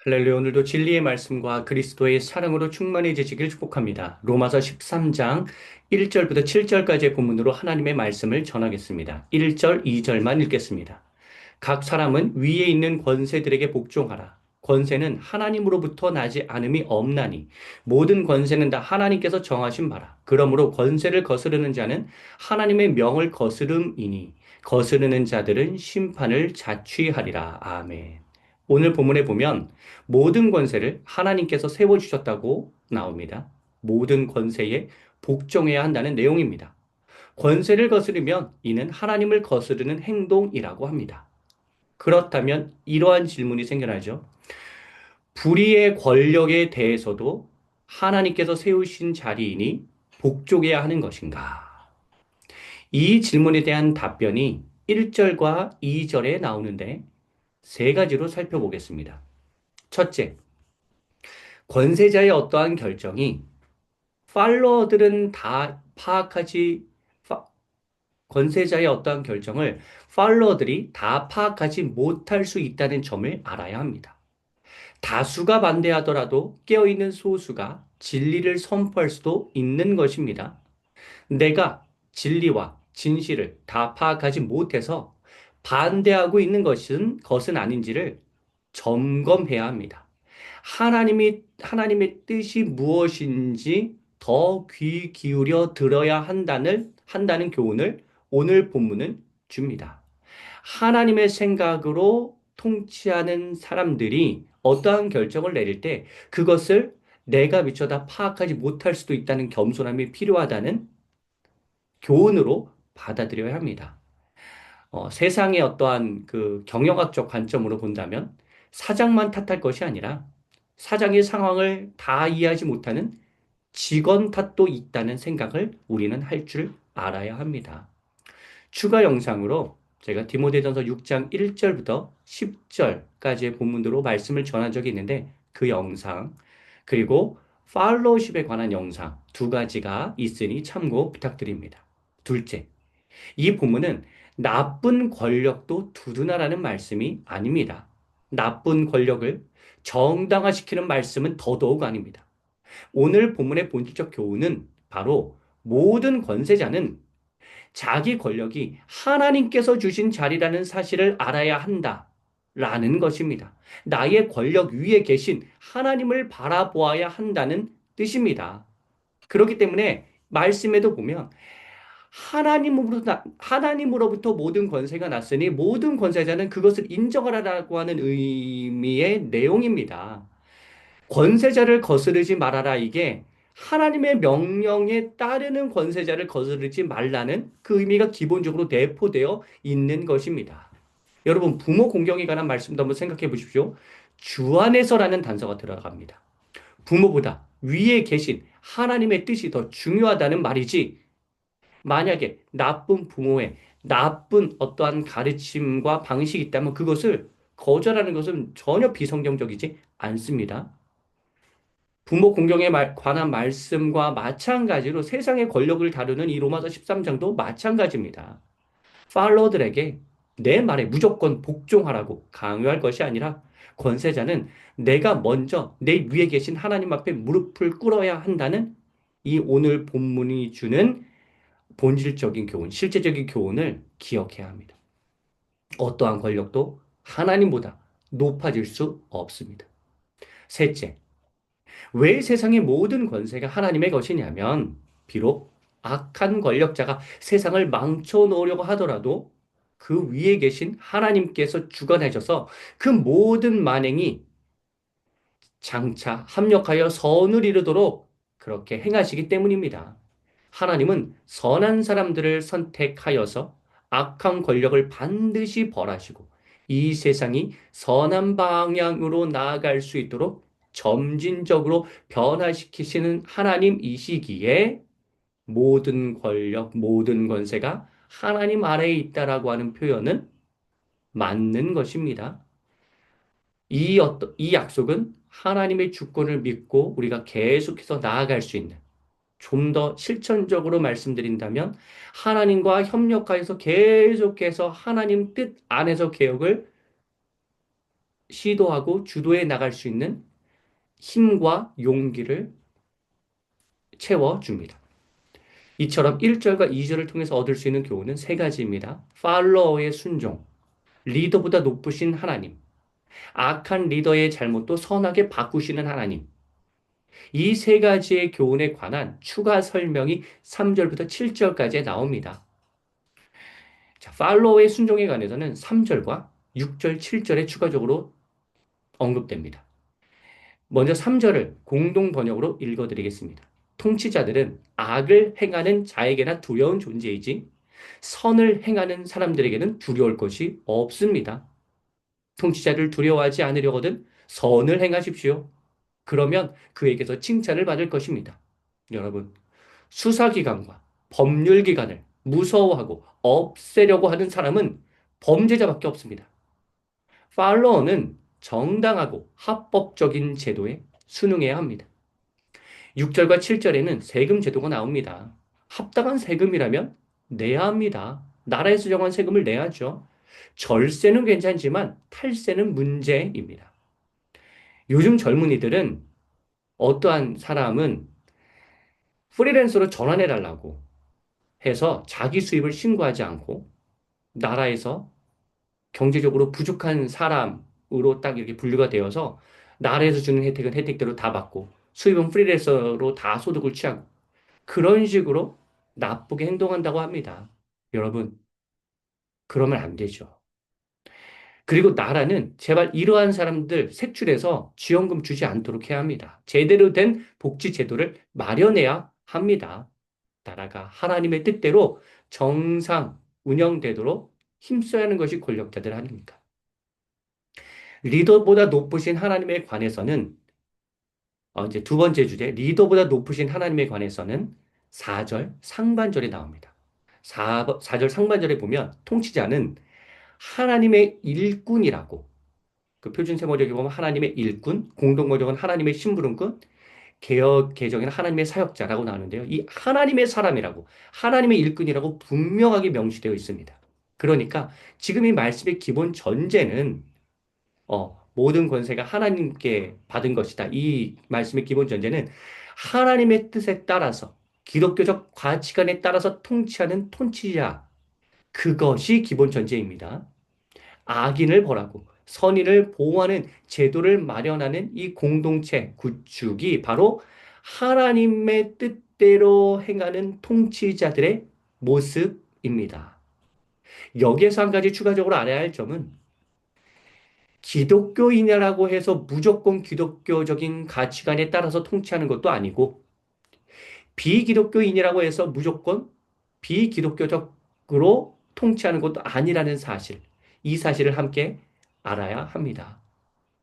할렐루야, 오늘도 진리의 말씀과 그리스도의 사랑으로 충만해지시길 축복합니다. 로마서 13장 1절부터 7절까지의 본문으로 하나님의 말씀을 전하겠습니다. 1절, 2절만 읽겠습니다. 각 사람은 위에 있는 권세들에게 복종하라. 권세는 하나님으로부터 나지 않음이 없나니 모든 권세는 다 하나님께서 정하신 바라. 그러므로 권세를 거스르는 자는 하나님의 명을 거스름이니 거스르는 자들은 심판을 자취하리라. 아멘. 오늘 본문에 보면 모든 권세를 하나님께서 세워주셨다고 나옵니다. 모든 권세에 복종해야 한다는 내용입니다. 권세를 거스르면 이는 하나님을 거스르는 행동이라고 합니다. 그렇다면 이러한 질문이 생겨나죠. 불의의 권력에 대해서도 하나님께서 세우신 자리이니 복종해야 하는 것인가? 이 질문에 대한 답변이 1절과 2절에 나오는데 세 가지로 살펴보겠습니다. 첫째, 권세자의 어떠한 결정이 팔로워들은 다 권세자의 어떠한 결정을 팔로워들이 다 파악하지 못할 수 있다는 점을 알아야 합니다. 다수가 반대하더라도 깨어있는 소수가 진리를 선포할 수도 있는 것입니다. 내가 진리와 진실을 다 파악하지 못해서 반대하고 있는 것은 아닌지를 점검해야 합니다. 하나님의 뜻이 무엇인지 더 귀 기울여 들어야 한다는 교훈을 오늘 본문은 줍니다. 하나님의 생각으로 통치하는 사람들이 어떠한 결정을 내릴 때 그것을 내가 미처 다 파악하지 못할 수도 있다는 겸손함이 필요하다는 교훈으로 받아들여야 합니다. 세상의 어떠한 그 경영학적 관점으로 본다면 사장만 탓할 것이 아니라 사장의 상황을 다 이해하지 못하는 직원 탓도 있다는 생각을 우리는 할 줄 알아야 합니다. 추가 영상으로 제가 디모데전서 6장 1절부터 10절까지의 본문으로 말씀을 전한 적이 있는데 그 영상 그리고 팔로우십에 관한 영상 두 가지가 있으니 참고 부탁드립니다. 둘째, 이 본문은 나쁜 권력도 두드나라는 말씀이 아닙니다. 나쁜 권력을 정당화시키는 말씀은 더더욱 아닙니다. 오늘 본문의 본질적 교훈은 바로 모든 권세자는 자기 권력이 하나님께서 주신 자리라는 사실을 알아야 한다. 라는 것입니다. 나의 권력 위에 계신 하나님을 바라보아야 한다는 뜻입니다. 그렇기 때문에 말씀에도 보면 하나님으로부터 모든 권세가 났으니 모든 권세자는 그것을 인정하라라고 하는 의미의 내용입니다. 권세자를 거스르지 말아라 이게 하나님의 명령에 따르는 권세자를 거스르지 말라는 그 의미가 기본적으로 내포되어 있는 것입니다. 여러분 부모 공경에 관한 말씀도 한번 생각해 보십시오. 주 안에서라는 단서가 들어갑니다. 부모보다 위에 계신 하나님의 뜻이 더 중요하다는 말이지 만약에 나쁜 부모의 나쁜 어떠한 가르침과 방식이 있다면 그것을 거절하는 것은 전혀 비성경적이지 않습니다. 부모 공경에 관한 말씀과 마찬가지로 세상의 권력을 다루는 이 로마서 13장도 마찬가지입니다. 팔로워들에게 내 말에 무조건 복종하라고 강요할 것이 아니라 권세자는 내가 먼저 내 위에 계신 하나님 앞에 무릎을 꿇어야 한다는 이 오늘 본문이 주는 본질적인 교훈, 실제적인 교훈을 기억해야 합니다. 어떠한 권력도 하나님보다 높아질 수 없습니다. 셋째, 왜 세상의 모든 권세가 하나님의 것이냐면, 비록 악한 권력자가 세상을 망쳐놓으려고 하더라도 그 위에 계신 하나님께서 주관하셔서 그 모든 만행이 장차 합력하여 선을 이루도록 그렇게 행하시기 때문입니다. 하나님은 선한 사람들을 선택하여서 악한 권력을 반드시 벌하시고 이 세상이 선한 방향으로 나아갈 수 있도록 점진적으로 변화시키시는 하나님이시기에 모든 권력, 모든 권세가 하나님 아래에 있다라고 하는 표현은 맞는 것입니다. 이 약속은 하나님의 주권을 믿고 우리가 계속해서 나아갈 수 있는 좀 더 실천적으로 말씀드린다면 하나님과 협력하여서 계속해서 하나님 뜻 안에서 개혁을 시도하고 주도해 나갈 수 있는 힘과 용기를 채워줍니다. 이처럼 1절과 2절을 통해서 얻을 수 있는 교훈은 세 가지입니다. 팔로워의 순종, 리더보다 높으신 하나님, 악한 리더의 잘못도 선하게 바꾸시는 하나님. 이 세 가지의 교훈에 관한 추가 설명이 3절부터 7절까지 나옵니다. 자, 팔로워의 순종에 관해서는 3절과 6절, 7절에 추가적으로 언급됩니다. 먼저 3절을 공동 번역으로 읽어드리겠습니다. 통치자들은 악을 행하는 자에게나 두려운 존재이지 선을 행하는 사람들에게는 두려울 것이 없습니다. 통치자를 두려워하지 않으려거든 선을 행하십시오. 그러면 그에게서 칭찬을 받을 것입니다. 여러분, 수사기관과 법률기관을 무서워하고 없애려고 하는 사람은 범죄자밖에 없습니다. 팔로워는 정당하고 합법적인 제도에 순응해야 합니다. 6절과 7절에는 세금 제도가 나옵니다. 합당한 세금이라면 내야 합니다. 나라에서 정한 세금을 내야죠. 절세는 괜찮지만 탈세는 문제입니다. 요즘 젊은이들은 어떠한 사람은 프리랜서로 전환해달라고 해서 자기 수입을 신고하지 않고 나라에서 경제적으로 부족한 사람으로 딱 이렇게 분류가 되어서 나라에서 주는 혜택은 혜택대로 다 받고 수입은 프리랜서로 다 소득을 취하고 그런 식으로 나쁘게 행동한다고 합니다. 여러분, 그러면 안 되죠. 그리고 나라는 제발 이러한 사람들 색출해서 지원금 주지 않도록 해야 합니다. 제대로 된 복지 제도를 마련해야 합니다. 나라가 하나님의 뜻대로 정상 운영되도록 힘써야 하는 것이 권력자들 아닙니까? 리더보다 높으신 하나님에 관해서는 이제 두 번째 주제 리더보다 높으신 하나님에 관해서는 4절 상반절에 나옵니다. 4절 상반절에 보면 통치자는 하나님의 일꾼이라고 그 표준 세번역에 보면 하나님의 일꾼, 공동 번역은 하나님의 심부름꾼, 개역 개정에는 하나님의 사역자라고 나오는데요. 이 하나님의 사람이라고 하나님의 일꾼이라고 분명하게 명시되어 있습니다. 그러니까 지금 이 말씀의 기본 전제는 모든 권세가 하나님께 받은 것이다. 이 말씀의 기본 전제는 하나님의 뜻에 따라서 기독교적 가치관에 따라서 통치하는 통치자 그것이 기본 전제입니다. 악인을 벌하고 선인을 보호하는 제도를 마련하는 이 공동체 구축이 바로 하나님의 뜻대로 행하는 통치자들의 모습입니다. 여기에서 한 가지 추가적으로 알아야 할 점은 기독교인이라고 해서 무조건 기독교적인 가치관에 따라서 통치하는 것도 아니고 비기독교인이라고 해서 무조건 비기독교적으로 통치하는 것도 아니라는 사실, 이 사실을 함께 알아야 합니다.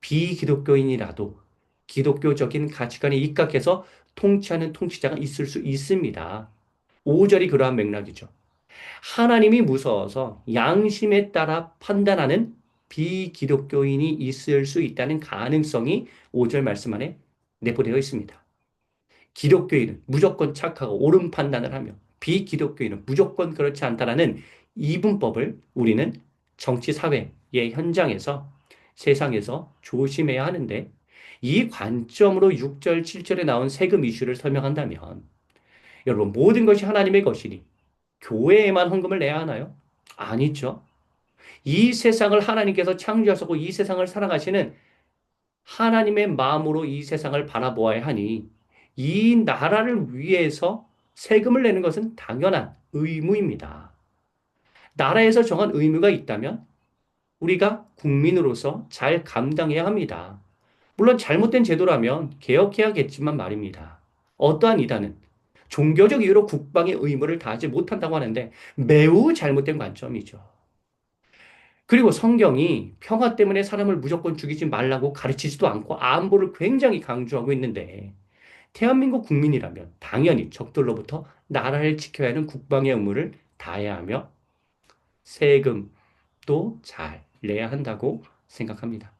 비기독교인이라도 기독교적인 가치관에 입각해서 통치하는 통치자가 있을 수 있습니다. 5절이 그러한 맥락이죠. 하나님이 무서워서 양심에 따라 판단하는 비기독교인이 있을 수 있다는 가능성이 5절 말씀 안에 내포되어 있습니다. 기독교인은 무조건 착하고 옳은 판단을 하며 비기독교인은 무조건 그렇지 않다라는 이분법을 우리는 정치 사회의 현장에서 세상에서 조심해야 하는데 이 관점으로 6절, 7절에 나온 세금 이슈를 설명한다면 여러분 모든 것이 하나님의 것이니 교회에만 헌금을 내야 하나요? 아니죠. 이 세상을 하나님께서 창조하셨고 이 세상을 살아가시는 하나님의 마음으로 이 세상을 바라보아야 하니 이 나라를 위해서 세금을 내는 것은 당연한 의무입니다. 나라에서 정한 의무가 있다면 우리가 국민으로서 잘 감당해야 합니다. 물론 잘못된 제도라면 개혁해야겠지만 말입니다. 어떠한 이단은 종교적 이유로 국방의 의무를 다하지 못한다고 하는데 매우 잘못된 관점이죠. 그리고 성경이 평화 때문에 사람을 무조건 죽이지 말라고 가르치지도 않고 안보를 굉장히 강조하고 있는데 대한민국 국민이라면 당연히 적들로부터 나라를 지켜야 하는 국방의 의무를 다해야 하며 세금도 잘 내야 한다고 생각합니다.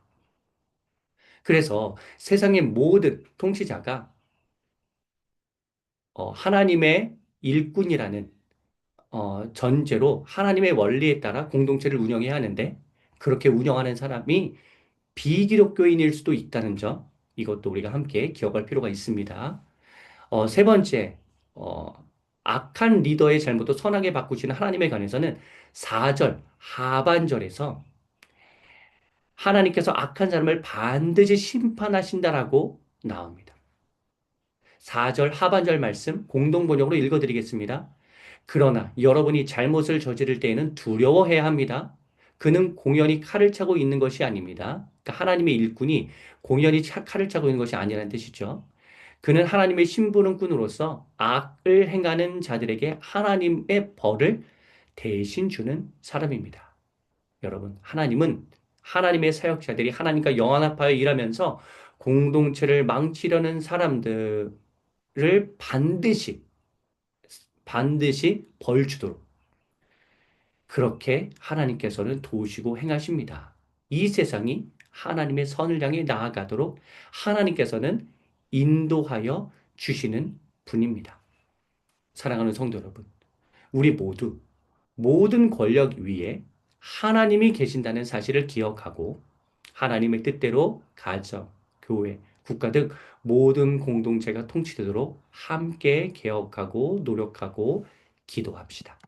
그래서 세상의 모든 통치자가 하나님의 일꾼이라는 전제로 하나님의 원리에 따라 공동체를 운영해야 하는데 그렇게 운영하는 사람이 비기독교인일 수도 있다는 점, 이것도 우리가 함께 기억할 필요가 있습니다. 세 번째, 어, 악한 리더의 잘못도 선하게 바꾸시는 하나님에 관해서는 4절 하반절에서 하나님께서 악한 사람을 반드시 심판하신다라고 나옵니다. 4절 하반절 말씀 공동 번역으로 읽어드리겠습니다. 그러나 여러분이 잘못을 저지를 때에는 두려워해야 합니다. 그는 공연히 칼을 차고 있는 것이 아닙니다. 그러니까 하나님의 일꾼이 공연히 칼을 차고 있는 것이 아니라는 뜻이죠. 그는 하나님의 심부름꾼으로서 악을 행하는 자들에게 하나님의 벌을 대신 주는 사람입니다. 여러분, 하나님은 하나님의 사역자들이 하나님과 영원합하여 일하면서 공동체를 망치려는 사람들을 반드시 벌 주도록 그렇게 하나님께서는 도우시고 행하십니다. 이 세상이 하나님의 선을 향해 나아가도록 하나님께서는 인도하여 주시는 분입니다. 사랑하는 성도 여러분, 우리 모두 모든 권력 위에 하나님이 계신다는 사실을 기억하고 하나님의 뜻대로 가정, 교회, 국가 등 모든 공동체가 통치되도록 함께 개혁하고 노력하고 기도합시다.